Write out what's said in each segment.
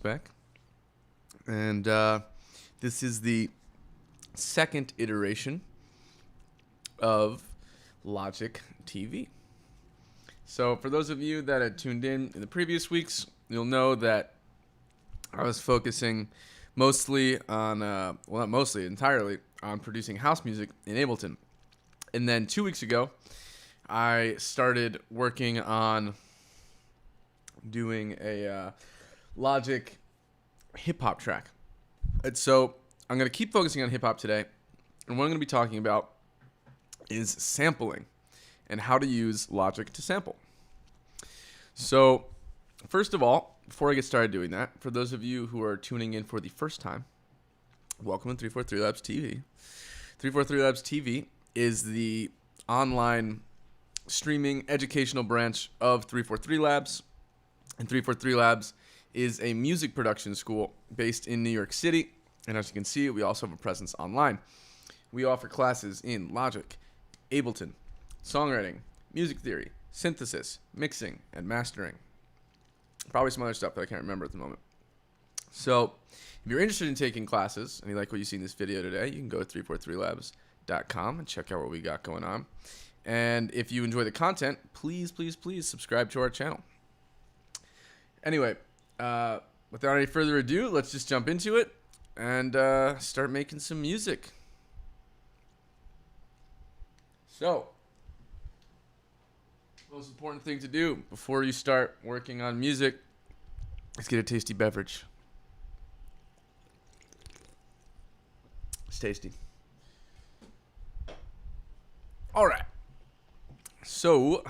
back, and this is the second iteration of Logic TV. So for those of you that had tuned in the previous weeks, you'll know that I was focusing mostly on, well, not mostly, entirely on producing house music in Ableton. And then 2 weeks ago, I started working on doing a Logic hip-hop track. And so I'm going to keep focusing on hip-hop today. And what I'm going to be talking about is sampling and how to use Logic to sample. So first of all, before I get started doing that, for those of you who are tuning in for the first time, welcome to 343 Labs TV. 343 Labs TV is the online streaming educational branch of 343 Labs. And 343 Labs is a music production school based in New York City. And as you can see, we also have a presence online. We offer classes in Logic, Ableton, songwriting, music theory, synthesis, mixing, and mastering. Probably some other stuff that I can't remember at the moment. So if you're interested in taking classes and you like what you see in this video today, you can go to 343labs.com and check out what we got going on. And if you enjoy the content, please, please, please subscribe to our channel. Anyway, without any further ado, let's just jump into it and start making some music. So, the most important thing to do before you start working on music is get a tasty beverage. It's tasty. All right. So,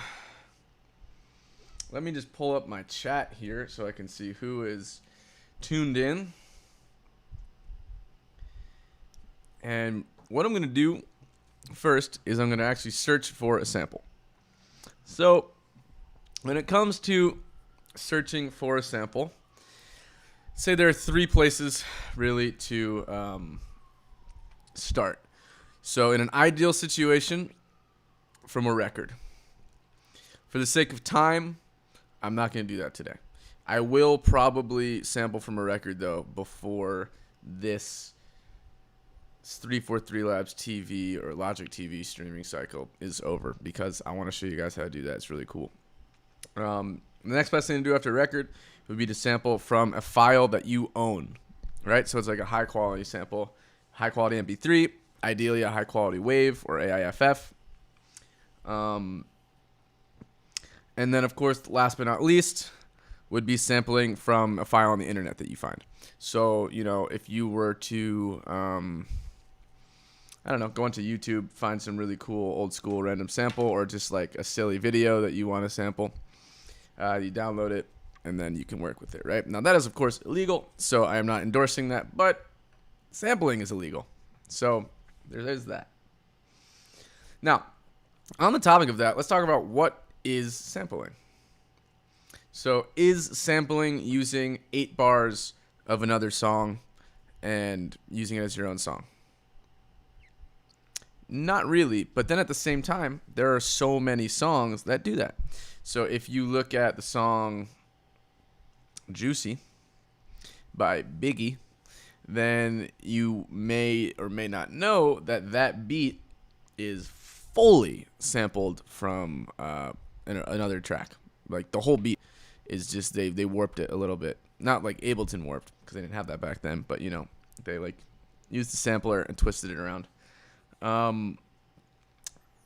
let me just pull up my chat here so I can see who is tuned in. And what I'm going to do first is I'm going to actually search for a sample. So when it comes to searching for a sample, say there are three places really to start. So in an ideal situation, from a record. For the sake of time, I'm not going to do that today. I will probably sample from a record, though, before this 343 Labs TV or Logic TV streaming cycle is over, because I want to show you guys how to do that. It's really cool. The next best thing to do after a record would be to sample from a file that you own, right? So it's like a high-quality sample, high-quality MP3, ideally a high-quality WAV or AIFF. And then, of course, last but not least, would be sampling from a file on the internet that you find. So, you know, if you were to, I don't know, go into YouTube, find some really cool old school random sample, or just like a silly video that you want to sample, you download it, and then you can work with it, right? Now, that is, of course, illegal, so I am not endorsing that, but sampling is illegal. So there's that. Now, on the topic of that, let's talk about what is sampling. So is sampling using 8 bars of another song and using it as your own song? Not really, but then at the same time, there are so many songs that do that. So if you look at the song Juicy by Biggie, then you may or may not know that that beat is fully sampled from another track. Like the whole beat is just they warped it a little bit. Not like Ableton warped, because they didn't have that back then, but you know, they like used the sampler and twisted it around.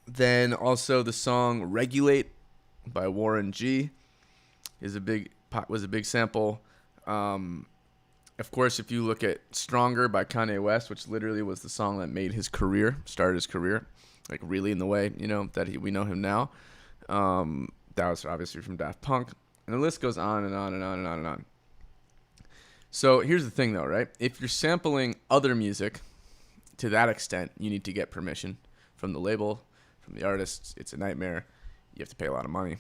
Then also the song Regulate by Warren G was a big sample. Of course, if you look at Stronger by Kanye West, which literally was the song that made his career, started his career, like really in the way, you know, that we know him now. That was obviously from Daft Punk. And the list goes on and on and on and on and on. So here's the thing, though, right? If you're sampling other music to that extent, you need to get permission from the label, from the artist. It's a nightmare. You have to pay a lot of money.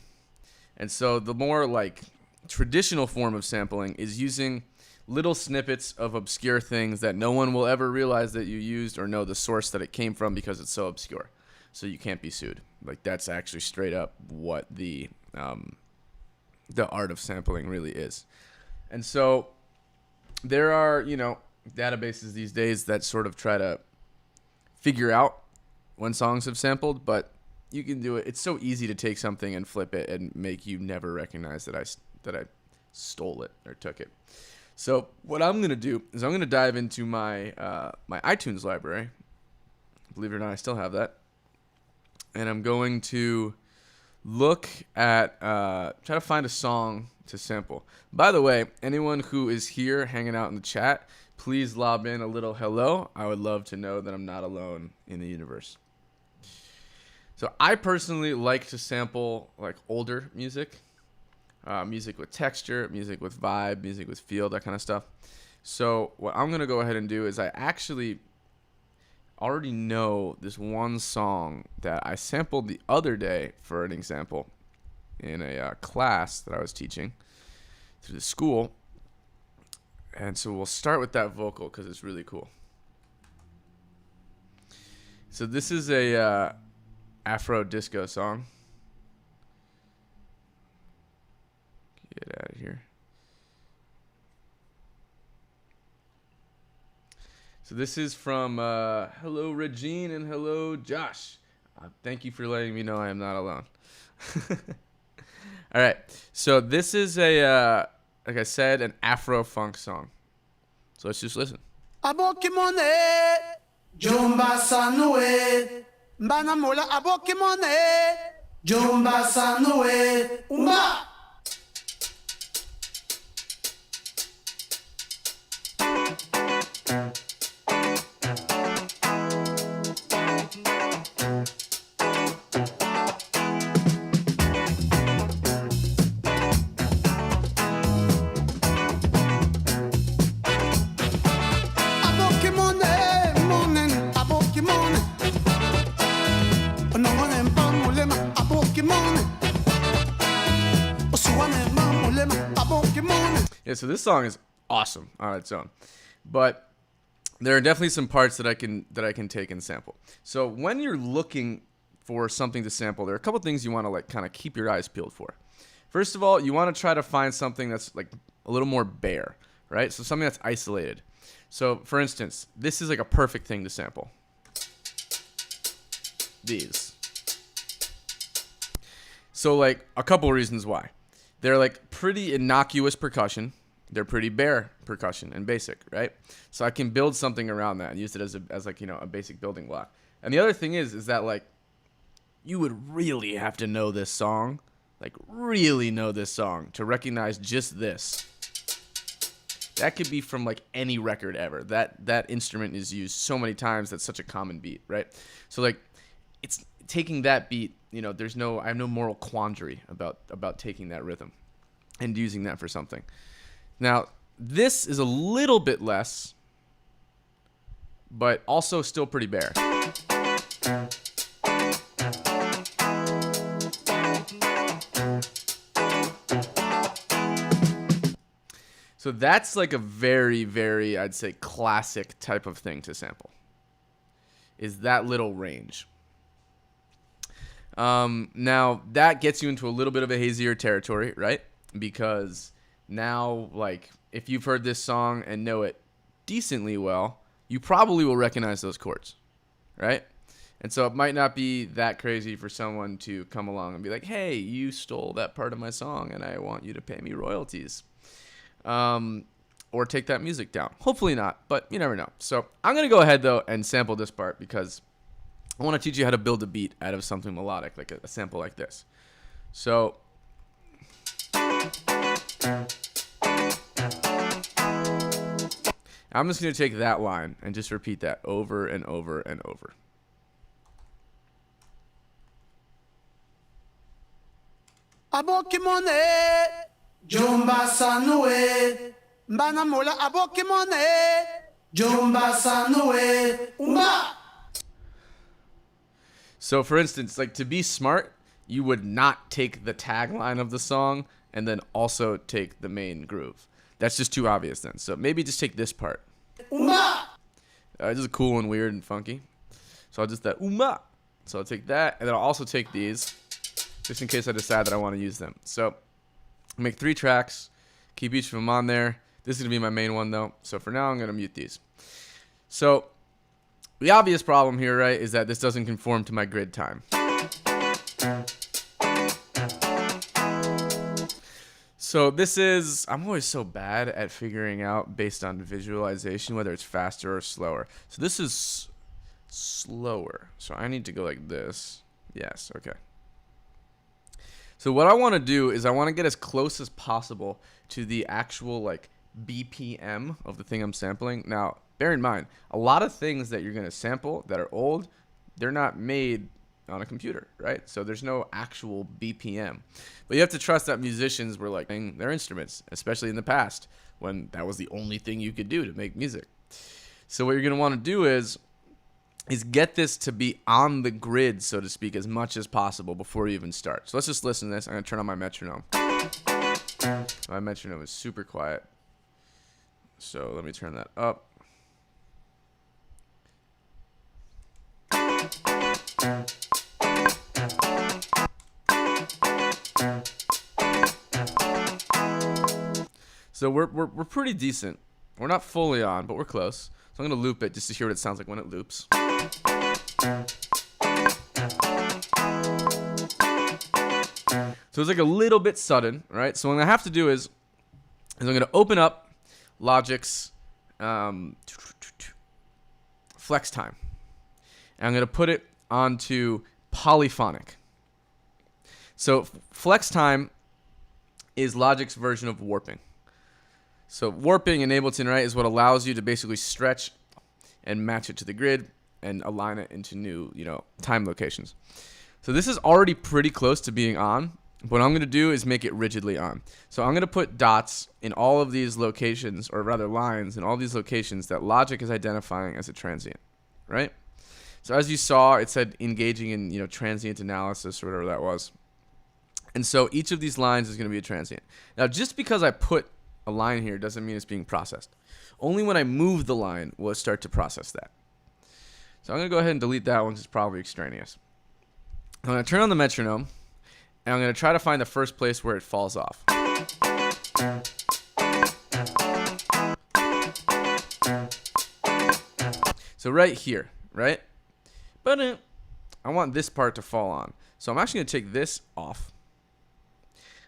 And so the more like traditional form of sampling is using little snippets of obscure things that no one will ever realize that you used or know the source that it came from, because it's so obscure. So you can't be sued. Like, that's actually straight up what the art of sampling really is. And so there are, you know, databases these days that sort of try to figure out when songs have sampled, but you can do it. It's so easy to take something and flip it and make you never recognize that I stole it or took it. So what I'm gonna do is I'm gonna dive into my my iTunes library. Believe it or not, I still have that, and I'm going to look at try to find a song to sample. By the way, anyone who is here hanging out in the chat, please lob in a little hello. I would love to know that I'm not alone in the universe. So I personally like to sample like older music, music with texture, music with vibe, music with feel, that kind of stuff. So what I'm gonna go ahead and do is I actually already know this one song that I sampled the other day for an example in a class that I was teaching through the school. And so we'll start with that vocal because it's really cool. So this is a Afro disco song. Get out of here. So this is from hello Regine and hello Josh. Thank you for letting me know I am not alone. All right. So this is a like I said, an Afro funk song. So let's just listen. Jumba Sanue, Banamola Abokimone, Jumba Sanue, Umba. Yeah, so this song is awesome on its own, but there are definitely some parts that I can take and sample. So when you're looking for something to sample, there are a couple things you want to like kind of keep your eyes peeled for. First of all, you want to try to find something that's like a little more bare, right? So something that's isolated. So for instance, this is like a perfect thing to sample. These. So like a couple reasons why. They're like pretty innocuous percussion. They're pretty bare percussion and basic, right? So I can build something around that and use it as like, you know, a basic building block. And the other thing is that like you would really have to know this song, like really know this song to recognize just this. That could be from like any record ever. That instrument is used so many times. That's such a common beat, right? So like it's taking that beat, you know, I have no moral quandary about taking that rhythm and using that for something. Now, this is a little bit less, but also still pretty bare. So that's like a very, very, I'd say, classic type of thing to sample, is that little range. Now, that gets you into a little bit of a hazier territory, right? Because now, like, if you've heard this song and know it decently well, you probably will recognize those chords, right? And so it might not be that crazy for someone to come along and be like, hey, you stole that part of my song and I want you to pay me royalties. Or take that music down. Hopefully not, but you never know. So I'm going to go ahead, though, and sample this part because I want to teach you how to build a beat out of something melodic, like a sample like this. So I'm just going to take that line and just repeat that over and over and over. Abokimone, Jumba Sanue, Banamola Abokimone, Jumba Sanue, Umba. So for instance, like to be smart, you would not take the tagline of the song and then also take the main groove. That's just too obvious then. So maybe just take this part. Umba. This is cool and weird and funky. So I'll just that umba. So I'll take that, and then I'll also take these, just in case I decide that I want to use them. So I'll make 3 tracks, keep each of them on there. This is going to be my main one, though. So for now, I'm going to mute these. So the obvious problem here, right, is that this doesn't conform to my grid time. So this is, I'm always so bad at figuring out based on visualization whether it's faster or slower. So this is slower. So I need to go like this. Yes, okay. So what I want to do is I want to get as close as possible to the actual like BPM of the thing I'm sampling. Now, bear in mind, a lot of things that you're going to sample that are old, they're not made on a computer, right? So there's no actual BPM. But you have to trust that musicians were like playing their instruments, especially in the past when that was the only thing you could do to make music. So what you're going to want to do is get this to be on the grid, so to speak, as much as possible before you even start. So let's just listen to this. I'm going to turn on my metronome. My metronome is super quiet. So let me turn that up. So we're pretty decent. We're not fully on, but we're close. So I'm going to loop it just to hear what it sounds like when it loops. So it's like a little bit sudden, right? So what I have to do is I'm going to open up Logic's flex time. And I'm going to put it onto polyphonic. So flex time is Logic's version of warping. So warping in Ableton, right, is what allows you to basically stretch and match it to the grid and align it into new, time locations. So this is already pretty close to being on. What I'm going to do is make it rigidly on. So I'm going to put dots in all of these locations, or rather lines in all these locations that Logic is identifying as a transient, right? So as you saw, it said engaging in, transient analysis or whatever that was. And so each of these lines is going to be a transient. Now, just because I put a line here doesn't mean it's being processed. Only when I move the line will it start to process that. So I'm going to go ahead and delete that one because it's probably extraneous. I'm going to turn on the metronome, and I'm going to try to find the first place where it falls off. So right here, right? But I want this part to fall on. So I'm actually going to take this off.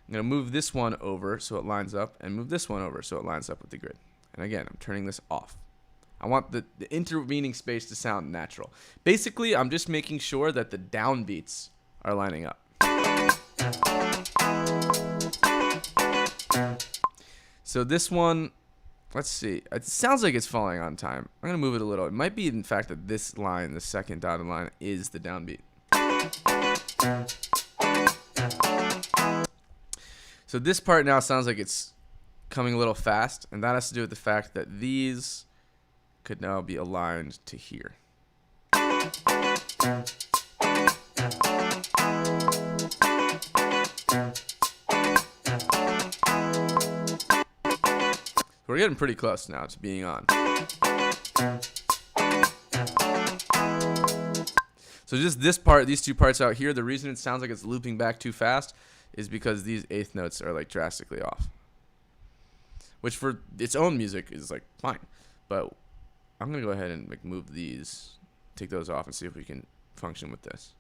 I'm going to move this one over so it lines up, and move this one over so it lines up with the grid. And again, I'm turning this off. I want the intervening space to sound natural. Basically, I'm just making sure that the downbeats are lining up. So this one, let's see. It sounds like it's falling on time. I'm going to move it a little. It might be, in fact, that this line, the second dotted line, is the downbeat. So this part now sounds like it's coming a little fast, and that has to do with the fact that these could now be aligned to here. We're getting pretty close now to being on. So just this part, these two parts out here, the reason it sounds like it's looping back too fast is because these eighth notes are like drastically off. Which for its own music is like fine. But I'm going to go ahead and like move these, take those off and see if we can function with this.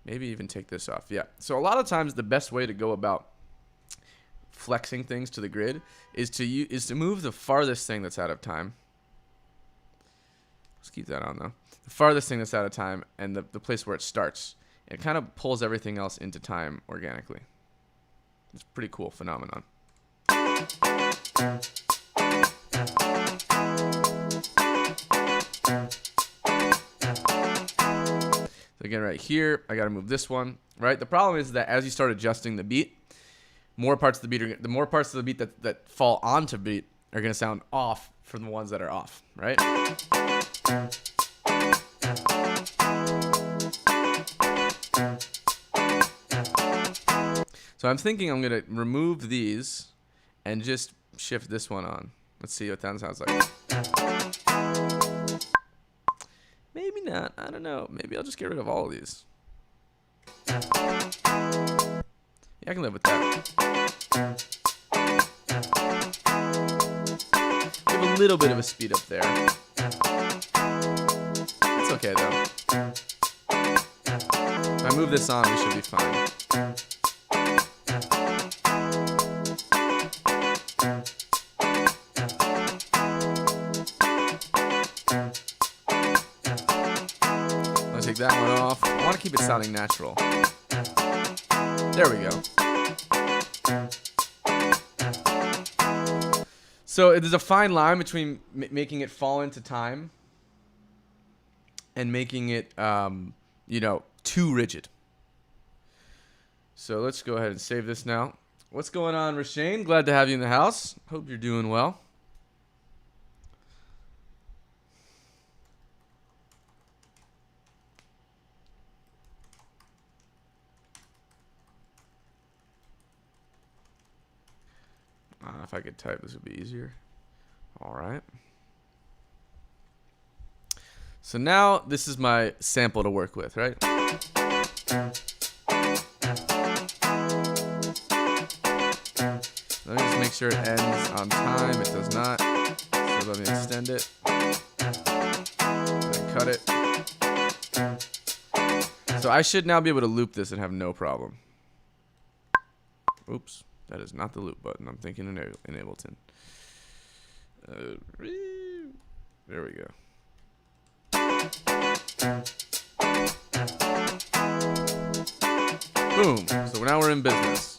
Maybe even take this off. Yeah. So a lot of times the best way to go about flexing things to the grid is to move the farthest thing that's out of time. Let's keep that on though. The farthest thing that's out of time and the place where it starts. It kind of pulls everything else into time organically. It's a pretty cool phenomenon. So again, right here, I got to move this one, right? The problem is that as you start adjusting the beat, the more parts of the beat that fall onto beat are going to sound off from the ones that are off, right? So I'm thinking I'm going to remove these and just shift this one on. Let's see what that sounds like. Maybe not. I don't know. Maybe I'll just get rid of all of these. Yeah, I can live with that. have a little bit of a speed up there. It's okay though. If I move this on, we should be fine. I'm gonna take that one off. I want to keep it sounding natural. There we go. So there's a fine line between making it fall into time and making it, you know, too rigid. So let's go ahead and save this now. What's going on, Rashane? Glad to have you in the house. Hope you're doing well. If I could type, this would be easier. All right. So now this is my sample to work with, right? Let me just make sure it ends on time. It does not. So let me extend it. And then cut it. So I should now be able to loop this and have no problem. Oops. That is not the loop button. I'm thinking in Ableton. There we go. Boom. So now we're in business.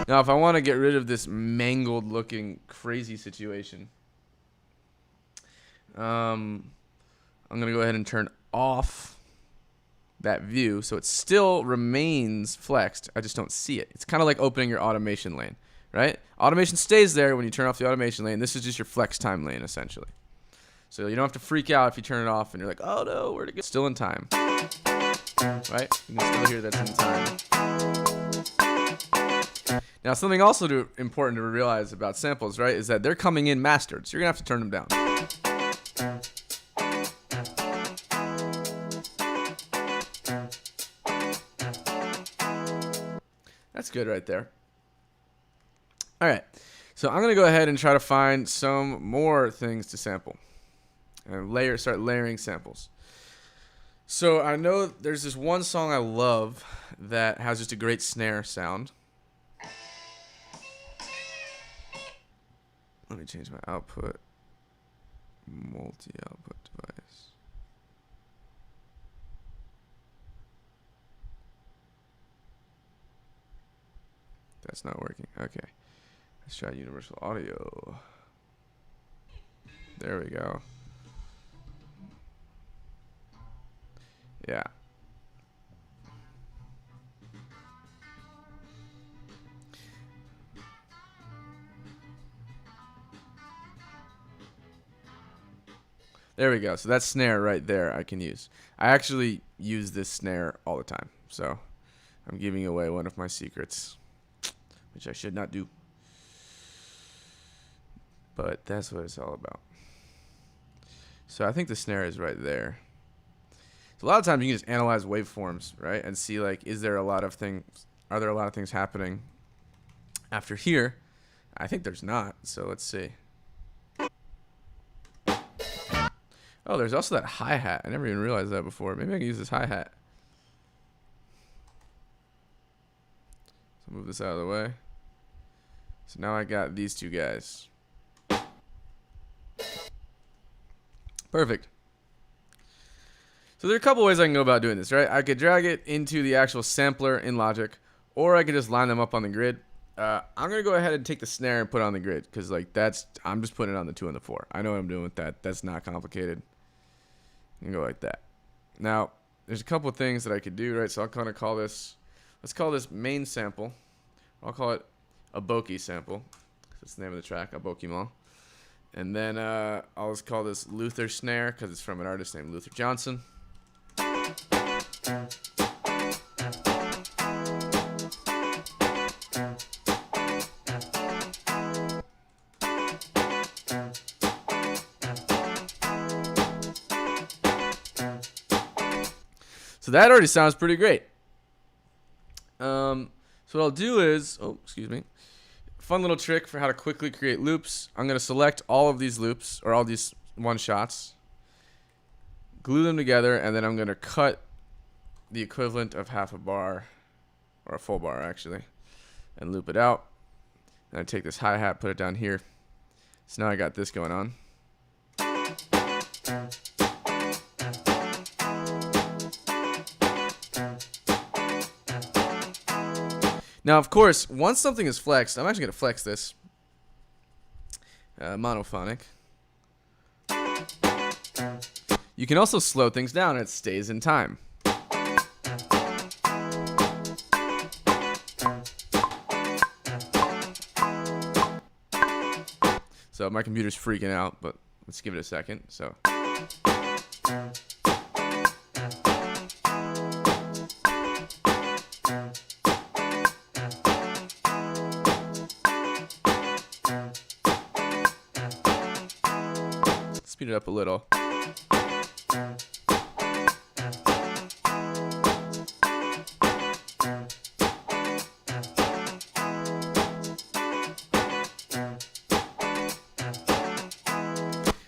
Now, if I want to get rid of this mangled looking crazy situation, I'm going to go ahead and turn off that view so it still remains flexed. I just don't see it. It's kind of like opening your automation lane, right? Automation stays there when you turn off the automation lane. This is just your flex time lane essentially. So you don't have to freak out if you turn it off and you're like, oh no, where'd it go? Still in time, right? You can still hear that's in time. Now something also important to realize about samples, right, is that they're coming in mastered, so you're gonna have to turn them down. That's good right there. All right, so I'm gonna go ahead and try to find some more things to sample and start layering samples. So I know there's this one song I love that has just a great snare sound. Let me change my output. Multi-output device. That's not working. Okay. Let's try universal audio. There we go. Yeah. There we go. So that snare right there I can use. I actually use this snare all the time. So I'm giving away one of my secrets, which I should not do. But that's what it's all about. So I think the snare is right there. So a lot of times you can just analyze waveforms, right? And see like, are there a lot of things happening after here? I think there's not. So let's see. Oh, there's also that hi-hat. I never even realized that before. Maybe I can use this hi-hat. So move this out of the way. So now I got these two guys. Perfect. So there are a couple ways I can go about doing this, right? I could drag it into the actual sampler in Logic, or I could just line them up on the grid. I'm gonna go ahead and take the snare and put it on the grid, because like I'm just putting it on the 2 and the 4. I know what I'm doing with that. That's not complicated. You can go like that. Now, there's a couple of things that I could do, right? So I'll kind of call this, let's call this main sample. I'll call it a Boki sample. That's the name of the track, a Bokimon. And then I'll just call this Luther snare, because it's from an artist named Luther Johnson. So that already sounds pretty great. So So what I'll do is, fun little trick for how to quickly create loops. I'm going to select all of these loops, or all these one shots, glue them together, and then I'm going to cut the equivalent of half a bar, or a full bar actually, and loop it out. And I take this hi-hat, put it down here. So now I got this going on. Now, of course, once something is flexed, I'm actually going to flex this. Monophonic. You can also slow things down and it stays in time. So my computer's freaking out, but let's give it a second. So. Speed it up a little.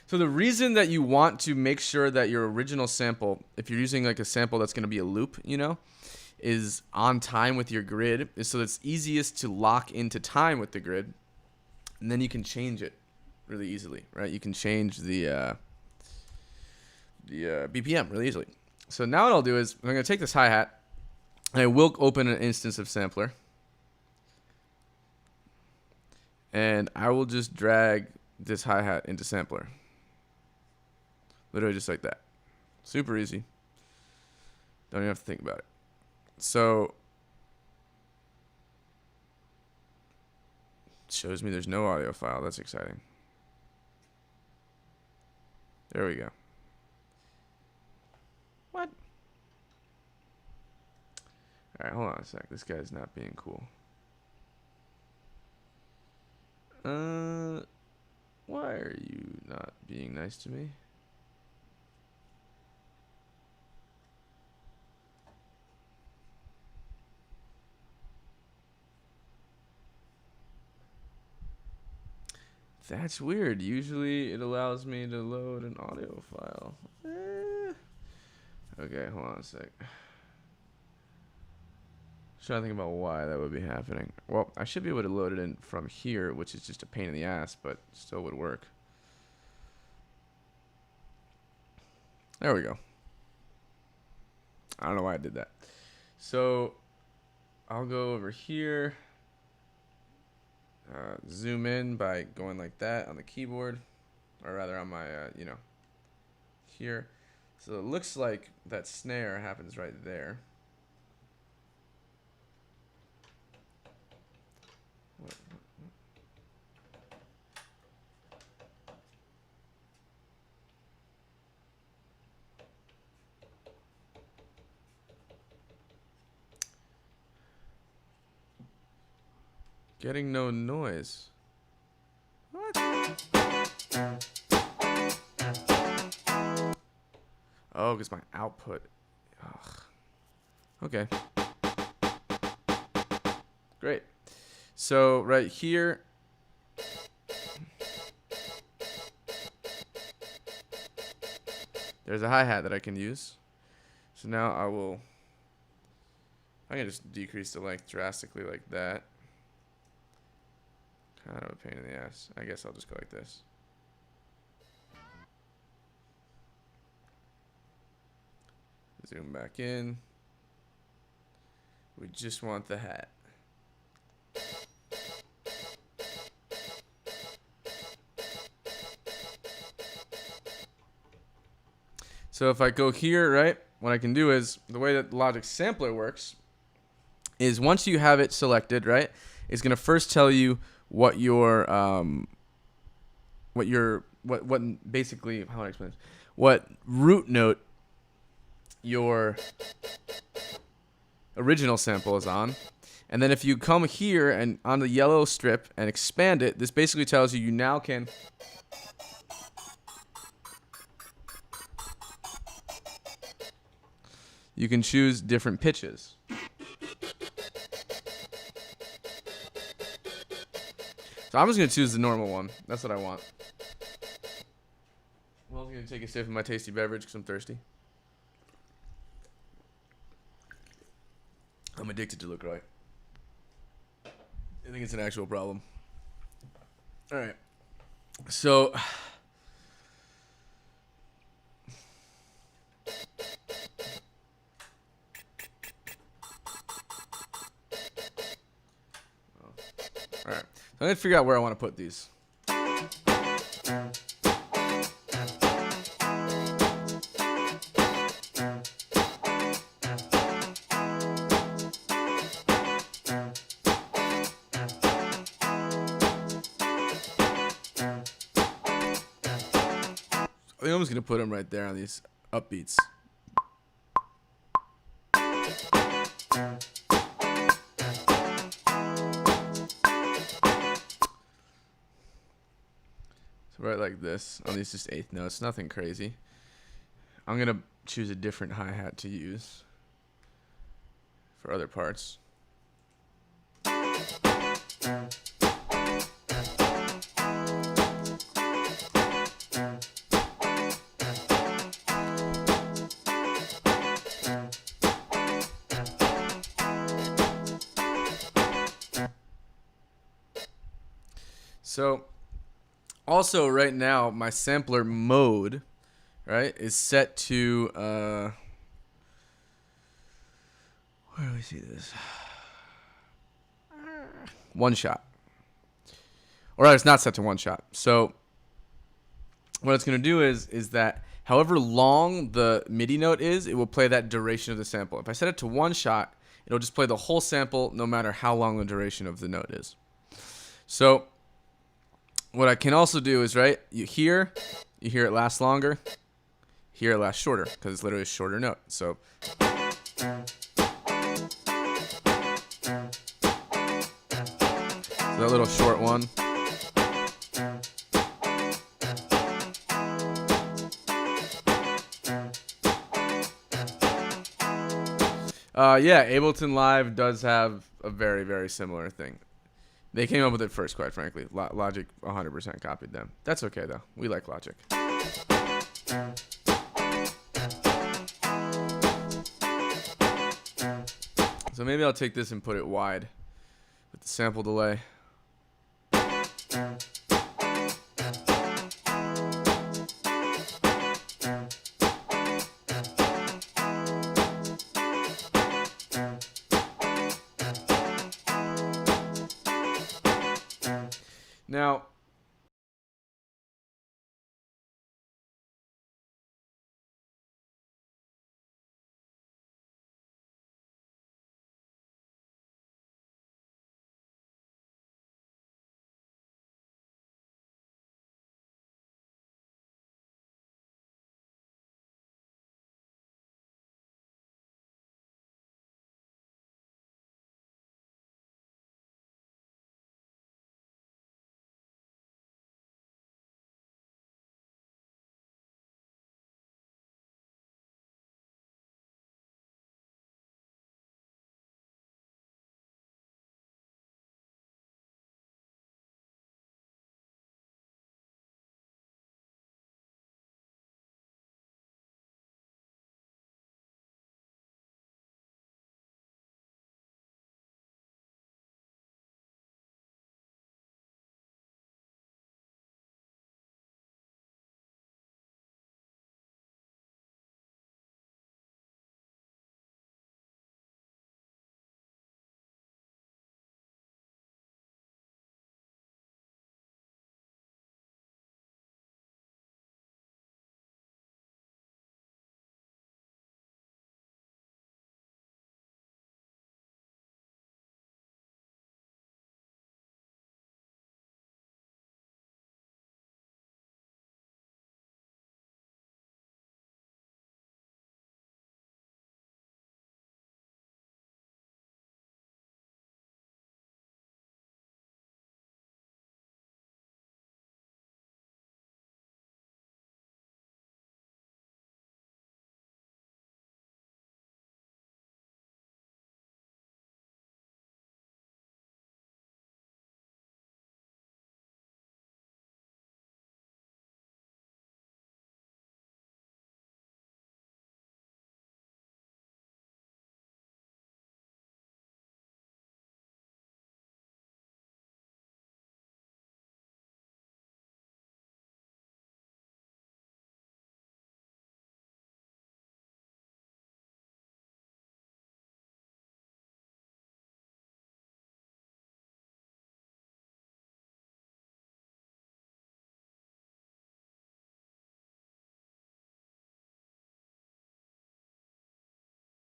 So the reason that you want to make sure that your original sample, if you're using like a sample that's going to be a loop, is on time with your grid, is so that it's easiest to lock into time with the grid, and then you can change it really easily, right? You can change the BPM really easily. So now what I'll do is I'm going to take this hi-hat, and I will open an instance of sampler, and I will just drag this hi-hat into sampler. Literally just like that. Super easy. Don't even have to think about it. So it shows me there's no audio file. That's exciting. There we go. What? All right, hold on a sec. This guy's not being cool. Why are you not being nice to me? That's weird. Usually it allows me to load an audio file. Okay, hold on a sec. Trying to think about why that would be happening. Well, I should be able to load it in from here, which is just a pain in the ass, but still would work. There we go. I don't know why I did that. So I'll go over here. Zoom in by going like that on the keyboard, or rather on my, here. So it looks like that snare happens right there. Getting no noise. What? Oh, because my output. Ugh. Okay. Great. So right here. There's a hi-hat that I can use. So now I'm going to just decrease the length drastically like that. Kind of a pain in the ass. I guess I'll just go like this. Zoom back in. We just want the hat. So if I go here, right, what I can do is, the way that Logic Sampler works is once you have it selected, right, it's going to first tell you what basically, how do I explain this? What root note your original sample is on. And then if you come here and on the yellow strip and expand it, this basically tells you now can choose different pitches. So I'm just going to choose the normal one. That's what I want. Well, I'm going to take a sip of my tasty beverage because I'm thirsty. I'm addicted to LaCroix. I think it's an actual problem. All right. So... All right. So I'm going to figure out where I want to put these. I think I'm just going to put them right there on these upbeats. So right like this on these just eighth notes, nothing crazy. I'm going to choose a different hi-hat to use for other parts. So also right now my sampler mode, right, is set to where do we see this? One shot. Or it's not set to one shot. So what it's going to do is that however long the MIDI note is, it will play that duration of the sample. If I set it to one shot, it'll just play the whole sample no matter how long the duration of the note is. So what I can also do is, right, you hear it lasts longer, here it lasts shorter because it's literally a shorter note. So that little short one. Yeah, Ableton Live does have a very, very similar thing. They came up with it first, quite frankly. Logic 100% copied them. That's okay, though. We like Logic. So maybe I'll take this and put it wide with the sample delay. Now,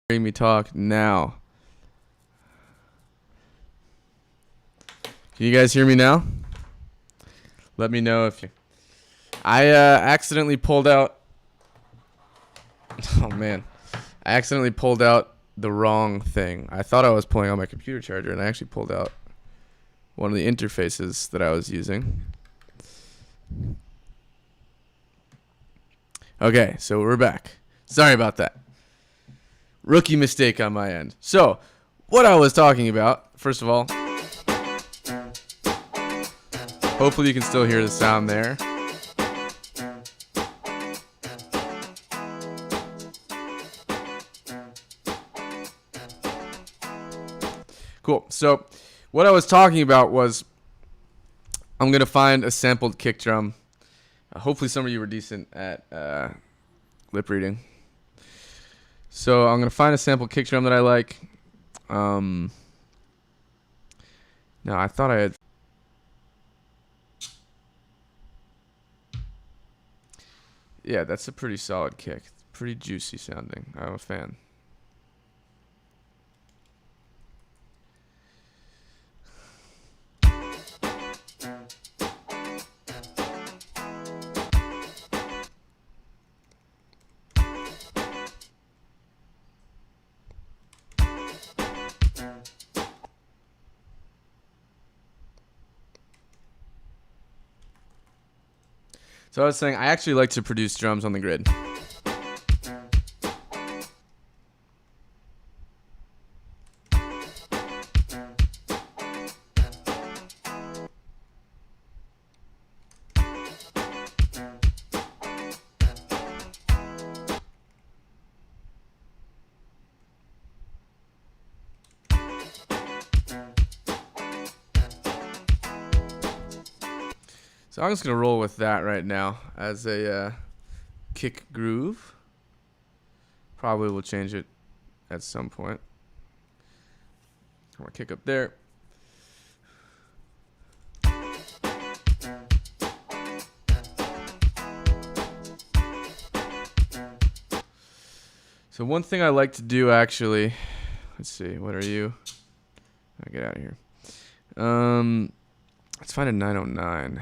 Hearing me talk now. Can you guys hear me now? Let me know if you... I accidentally pulled out... Oh, man. I accidentally pulled out the wrong thing. I thought I was pulling out my computer charger, and I actually pulled out one of the interfaces that I was using. Okay, so we're back. Sorry about that. Rookie mistake on my end. So, what I was talking about, first of all, hopefully you can still hear the sound there. Cool. So, what I was talking about was I'm going to find a sampled kick drum. Hopefully some of you were decent at lip reading. So I'm going to find a sampled kick drum that I like. No, I thought I had... Yeah, that's a pretty solid kick. Pretty juicy sounding. I'm a fan. So I was saying, I actually like to produce drums on the grid. So I'm just going to roll with that right now as a kick groove. Probably will change it at some point. I'm going to kick up there. So one thing I like to do actually, let's see, what are you? I'll get out of here. Let's find a 909.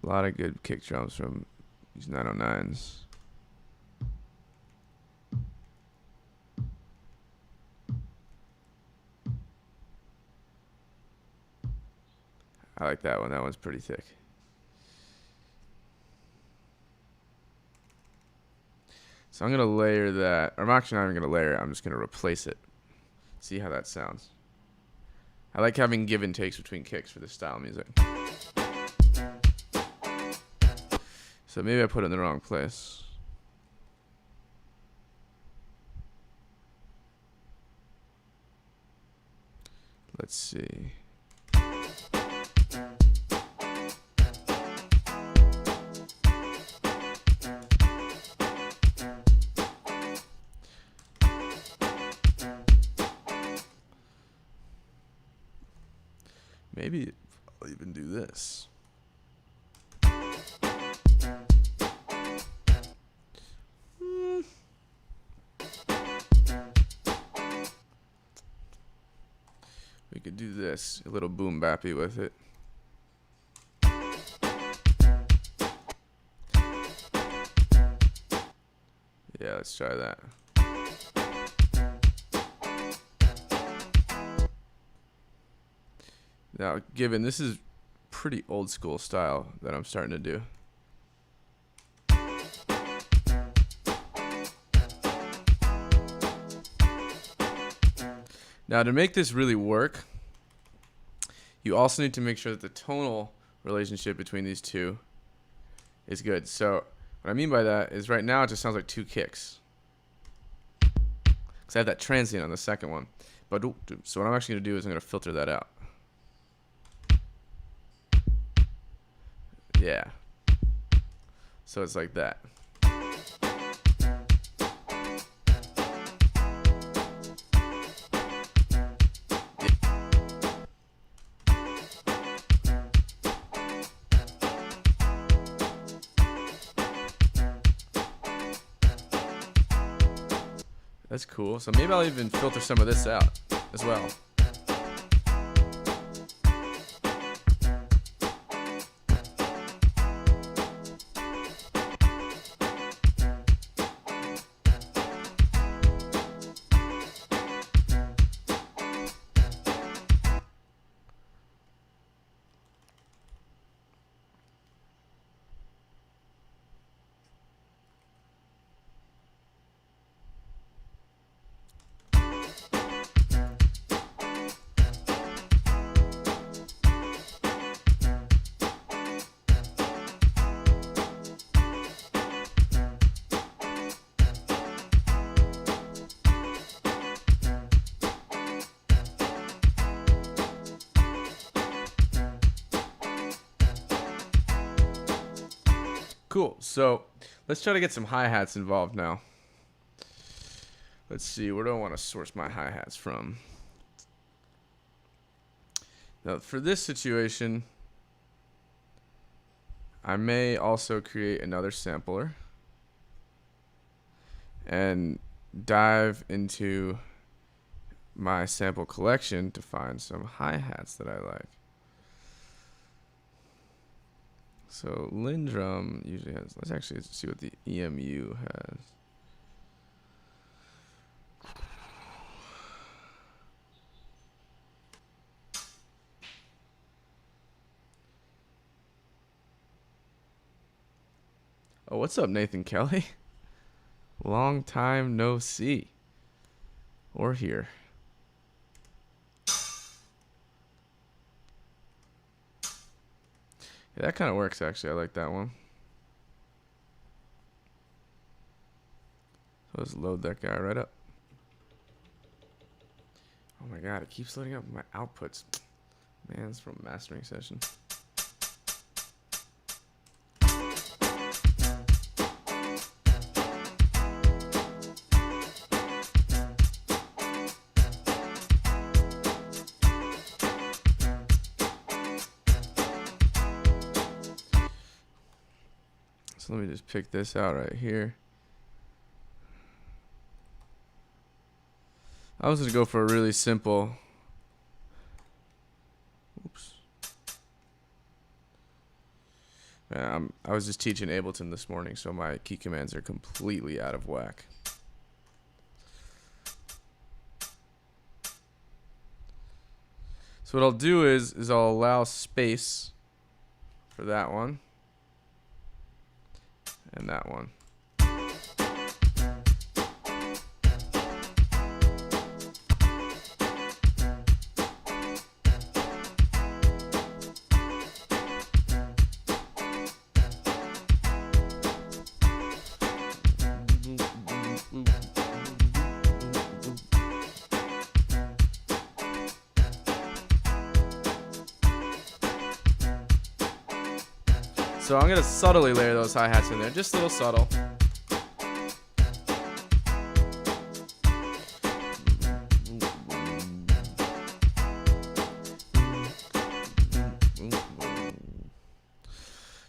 A lot of good kick drums from these 909s. I like that one. That one's pretty thick. So I'm going to layer that. Or I'm actually not even going to layer it. I'm just going to replace it. See how that sounds. I like having give and takes between kicks for this style of music. So maybe I put it in the wrong place. Let's see. Maybe I'll even do this. We could do this, a little boom bappy with it. Yeah, let's try that. Now, given this is pretty old school style that I'm starting to do. Now, to make this really work, you also need to make sure that the tonal relationship between these two is good. So what I mean by that is right now it just sounds like two kicks. Because I have that transient on the second one. But so what I'm actually going to do is I'm going to filter that out. Yeah. So it's like that. That's cool. So maybe I'll even filter some of this out as well. Cool. So let's try to get some hi-hats involved now. Let's see. Where do I want to source my hi-hats from? Now, for this situation, I may also create another sampler and dive into my sample collection to find some hi-hats that I like. So Lindrum usually has, let's actually see what the EMU has. Oh, what's up, Nathan Kelly? Long time no see. Or hear. Yeah, that kind of works, actually. I like that one. So let's load that guy right up. Oh my god, it keeps loading up my outputs. Man, it's from a mastering session. So let me just pick this out right here. I was going to go for a really simple. Oops. Yeah, I was just teaching Ableton this morning, so my key commands are completely out of whack. So what I'll do is I'll allow space for that one. And that one. So I'm going to subtly layer those hi-hats in there, just a little subtle.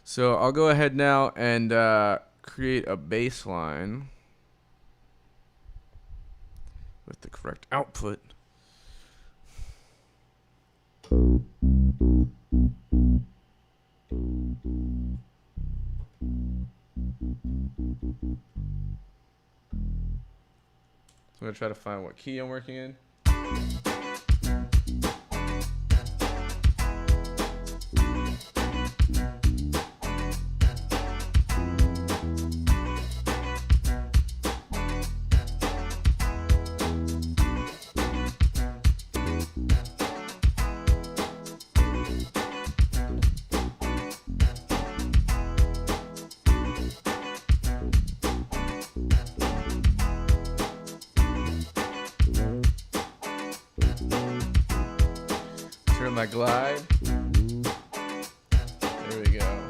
So I'll go ahead now and create a bassline with the correct output. So I'm going to try to find what key I'm working in. Turn my glide. There we go.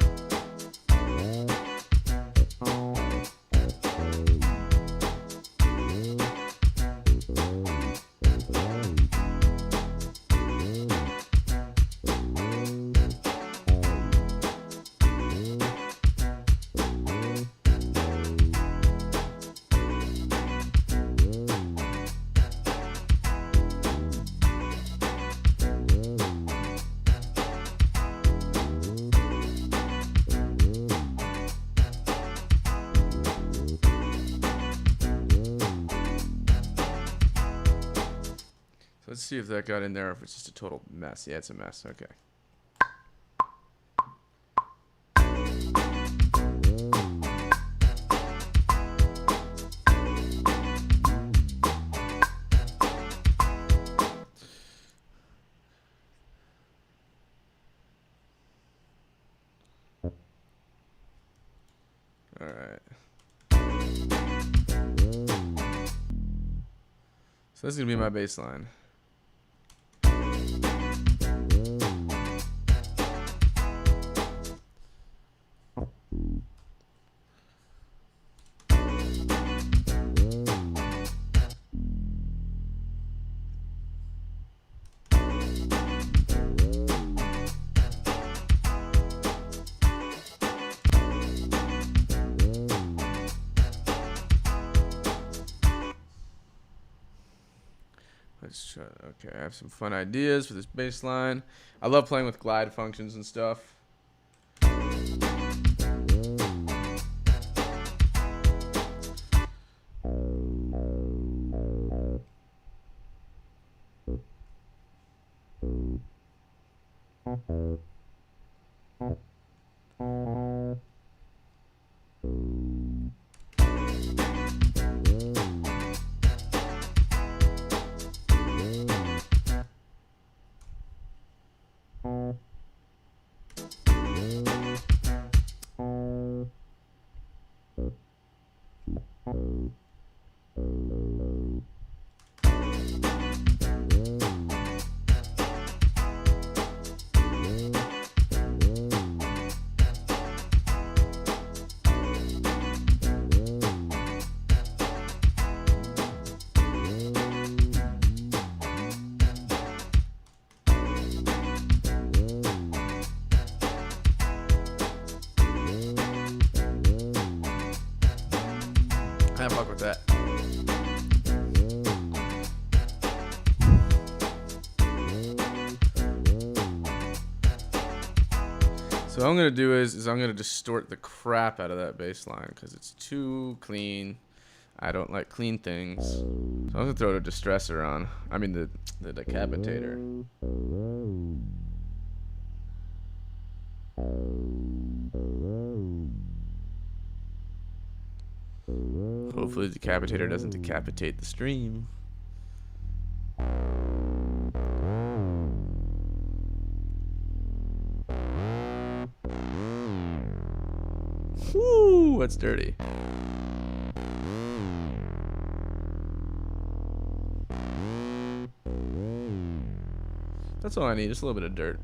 see if that got in there or if it's just a total mess. Yeah, it's a mess. Okay. All right. So this is going to be my bass line. Let's try. Okay, I have some fun ideas for this bass line. I love playing with glide functions and stuff. I fuck with that. So what I'm gonna do is I'm gonna distort the crap out of that bass line because it's too clean. I don't like clean things. So I'm gonna throw a distressor on. I mean the decapitator. Hopefully the decapitator doesn't decapitate the stream. Whoo, that's dirty. That's all I need, just a little bit of dirt.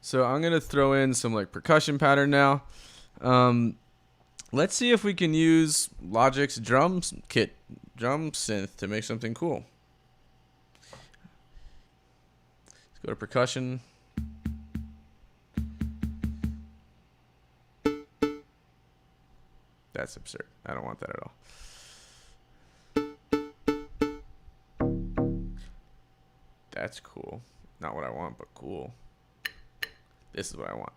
So I'm going to throw in some like percussion pattern now. Let's see if we can use Logic's drum synth to make something cool. Let's go to percussion. That's absurd. I don't want that at all. That's cool. Not what I want, but cool. This is what I want.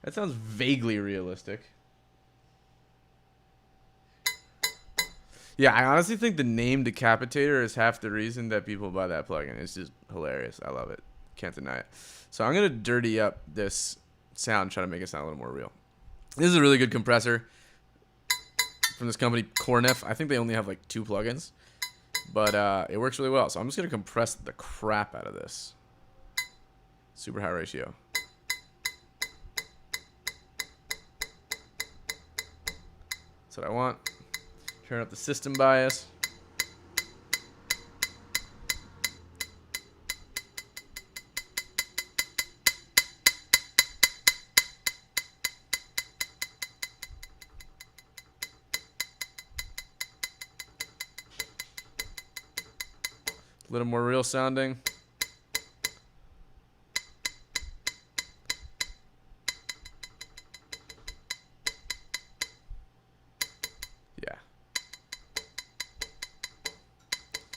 That sounds vaguely realistic. Yeah, I honestly think the name Decapitator is half the reason that people buy that plugin. It's just hilarious. I love it. Can't deny it. So I'm going to dirty up this sound, try to make it sound a little more real. This is a really good compressor from this company, Cornef. I think they only have like 2 plugins. but it works really well. So I'm just going to compress the crap out of this. Super high ratio. That's what I want. Turn up the system bias. A little more real sounding. Yeah.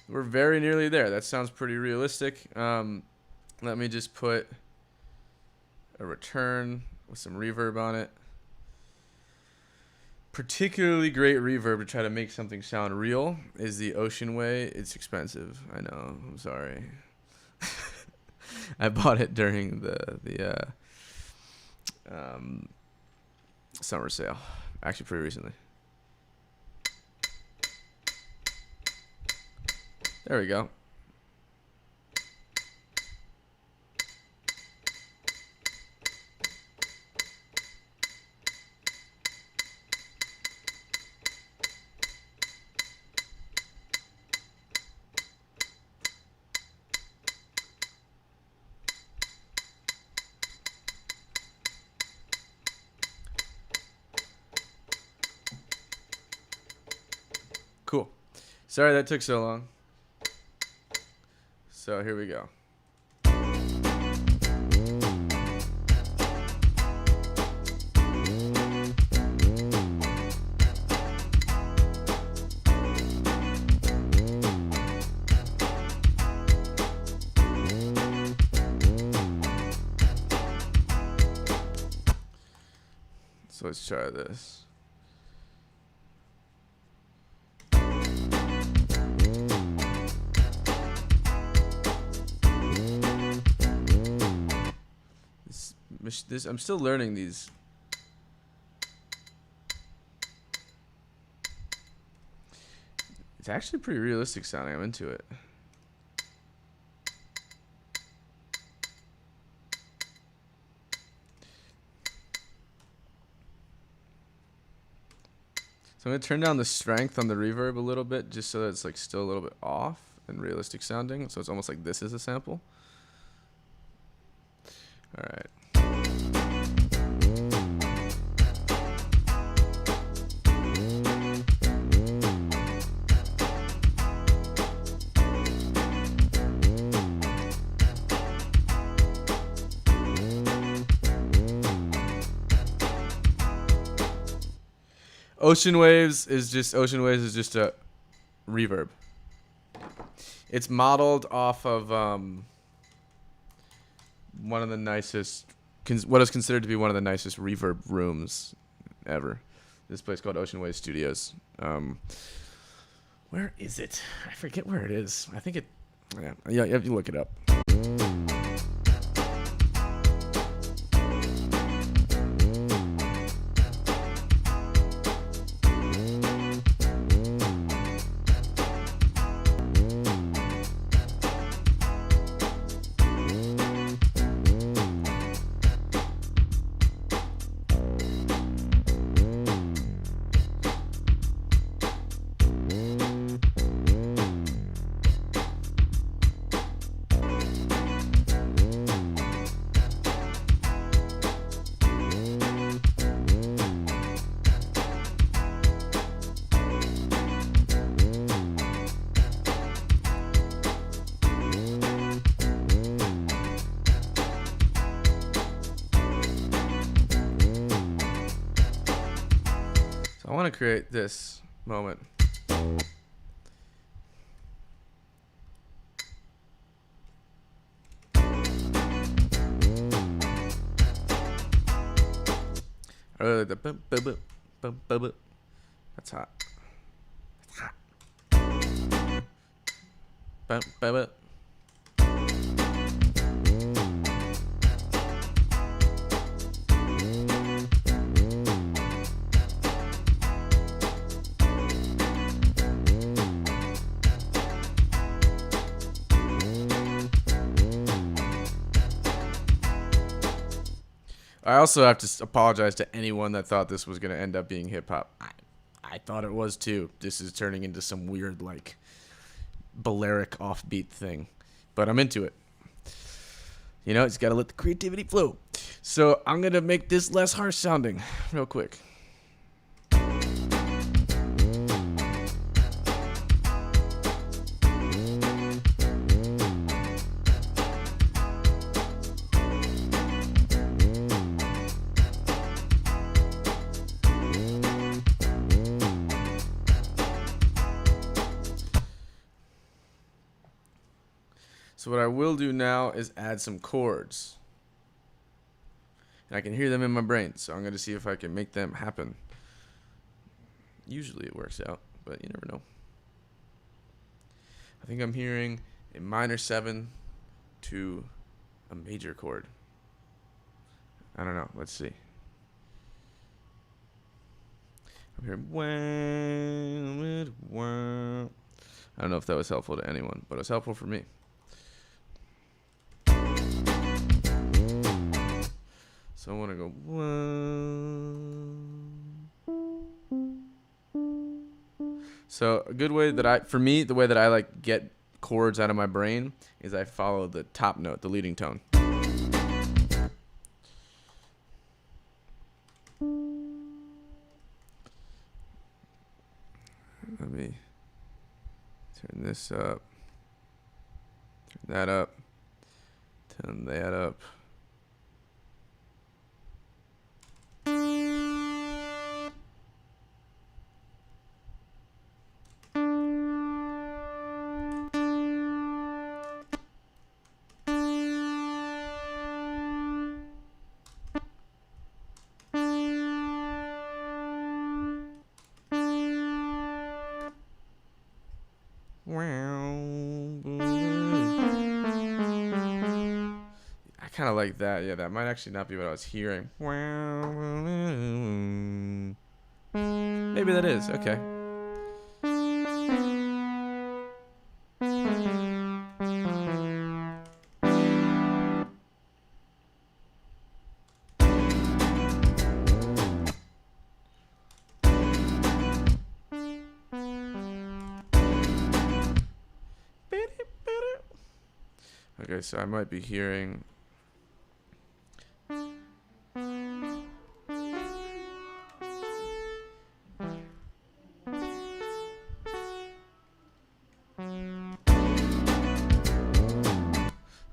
We're very nearly there. That sounds pretty realistic. Let me just put a return with some reverb on it. Particularly great reverb to try to make something sound real is the Ocean Way. It's expensive. I know. I'm sorry. I bought it during the summer sale. Actually, pretty recently. There we go. Cool. Sorry that took so long. So here we go. So let's try this. I'm still learning these. It's actually pretty realistic sounding. I'm into it. So I'm going to turn down the strength on the reverb a little bit just so that it's like still a little bit off and realistic sounding. So it's almost like this is a sample. All right. Ocean Waves is just a reverb. It's modeled off of one of the nicest, what is considered to be one of the nicest reverb rooms ever. This place called Ocean Waves Studios. Where is it? I forget where it is. I think it. Yeah, you have to look it up. I want to create this moment. I really like the bum, bum, bum, bum, bum, bum. That's hot. That's hot. Bum, bum, bum. I also have to apologize to anyone that thought this was going to end up being hip-hop. I thought it was too. This is turning into some weird, like, Balearic offbeat thing. But I'm into it. You know, it's got to let the creativity flow. So I'm going to make this less harsh sounding real quick. So what I will do now is add some chords. And I can hear them in my brain, so I'm going to see if I can make them happen. Usually it works out, but you never know. I think I'm hearing a minor 7 to a major chord. I don't know. Let's see. I'm hearing. I don't know if that was helpful to anyone, but it was helpful for me. So I want to go 1. So a good way that for me, the way that I like get chords out of my brain is I follow the top note, the leading tone. Let me turn this up, turn that up, turn that up. I kind of like that. Yeah, that might actually not be what I was hearing. Maybe that is. Okay. Okay, so I might be hearing.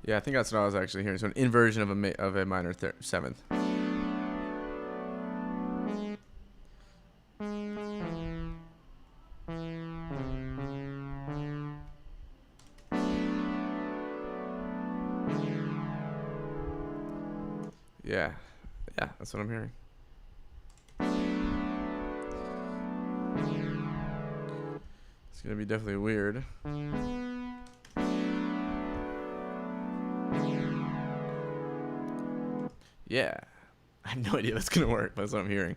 Yeah, I think that's what I was actually hearing. So an inversion of a minor 7th. Yeah, that's what I'm hearing. It's gonna be definitely weird. Yeah, I have no idea that's gonna work, but that's what I'm hearing.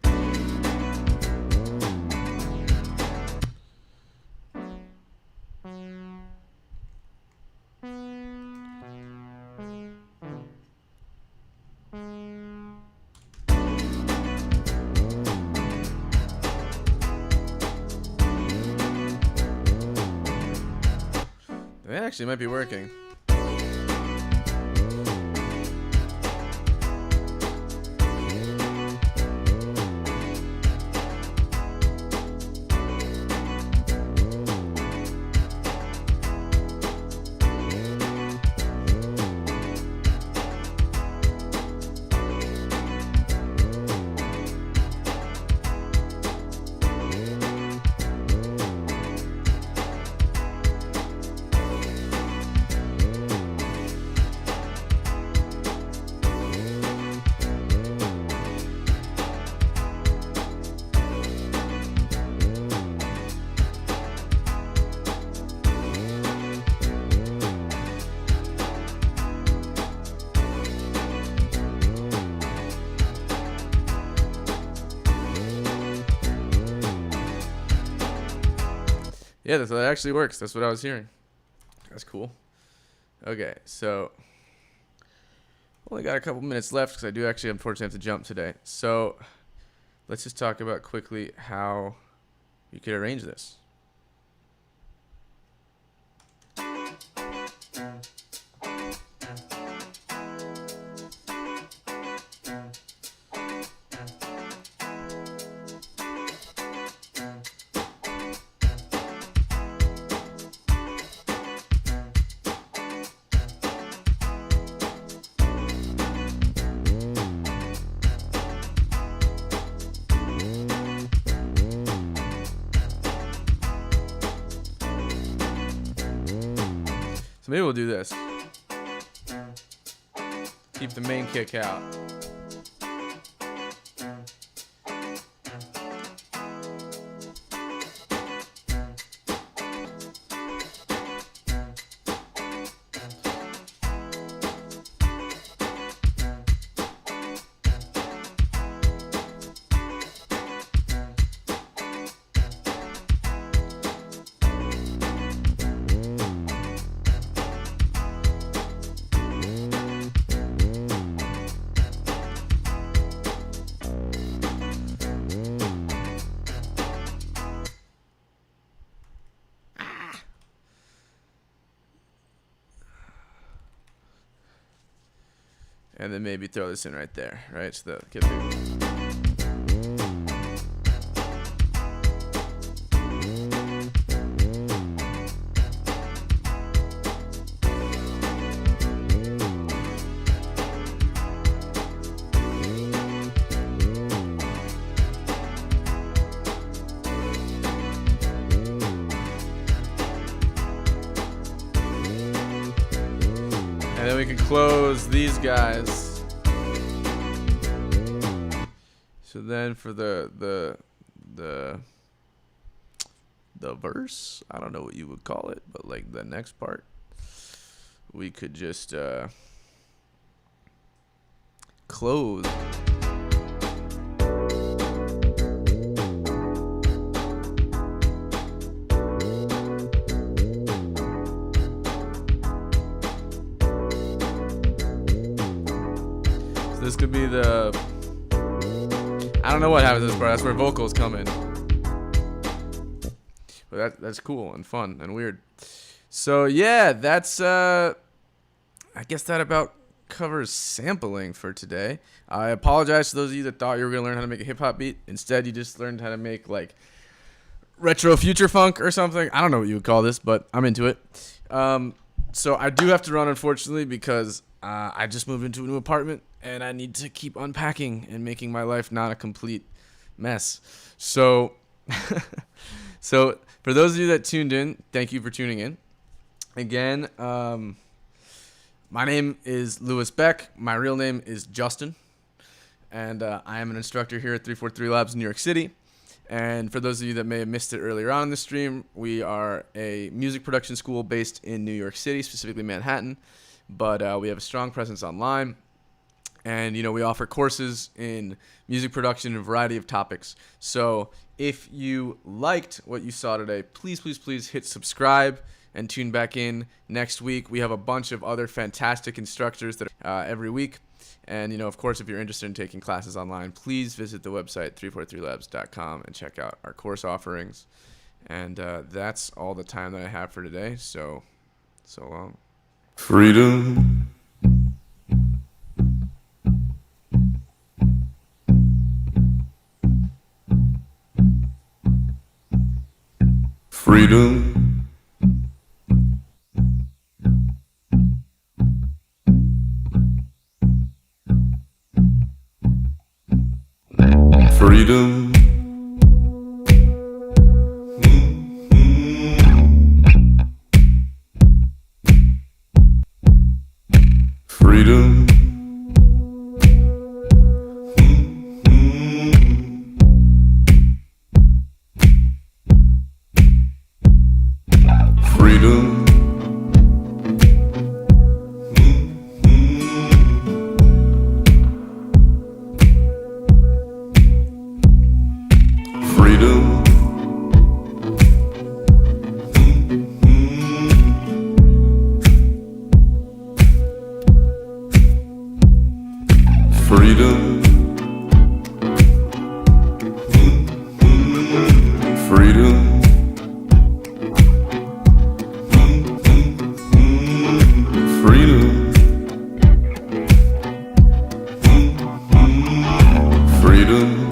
That actually might be working. Yeah, that actually works. That's what I was hearing. That's cool. Okay, so Only got a couple minutes left because I do actually unfortunately have to jump today. So let's just talk about quickly how you could arrange this. So maybe we'll do this. Keep the main kick out. And then maybe throw this in right there, right? So the and then we can close these guys. So then for the verse, I don't know what you would call it, but like the next part, we could just close. This could be the, I don't know what happens in this part. That's where vocals come in. But that's cool and fun and weird. So yeah, that's I guess that about covers sampling for today. I apologize to those of you that thought you were gonna learn how to make a hip hop beat. Instead, you just learned how to make like retro future funk or something. I don't know what you would call this, but I'm into it. So I do have to run, unfortunately, because I just moved into a new apartment and I need to keep unpacking and making my life not a complete mess. So, so for those of you that tuned in, thank you for tuning in. Again, my name is Lewis Beck. My real name is Justin, and I am an instructor here at 343 Labs in New York City. And for those of you that may have missed it earlier on in the stream, we are a music production school based in New York City, specifically Manhattan. But we have a strong presence online. And, you know, we offer courses in music production and a variety of topics. So if you liked what you saw today, please, please, please hit subscribe and tune back in next week. We have a bunch of other fantastic instructors that every week. And, you know, of course, if you're interested in taking classes online, please visit the website 343labs.com and check out our course offerings. And that's all the time that I have for today. So long. Freedom. Freedom. Freedom. Freedom. Freedom. freedom, freedom, freedom,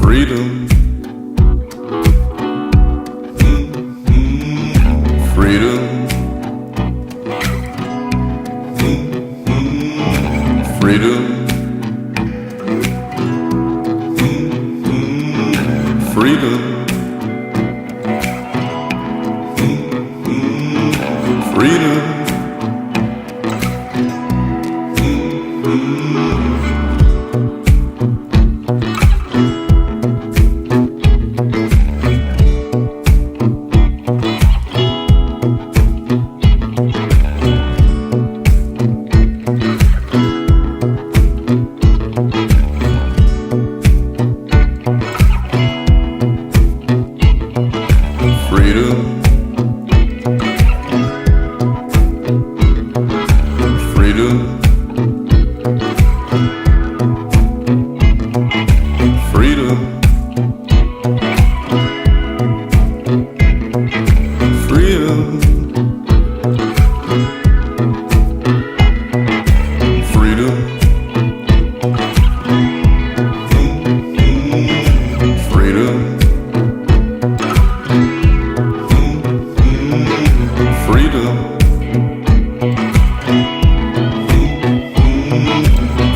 freedom, freedom, freedom, freedom, freedom, freedom,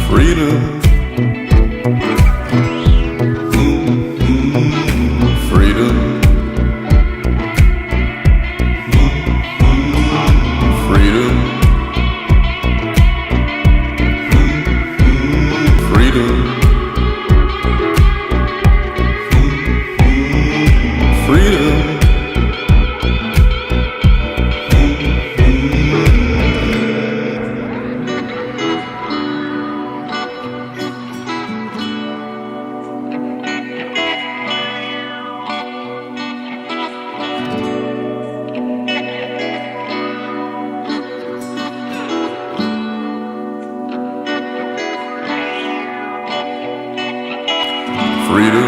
freedom, freedom, freedom,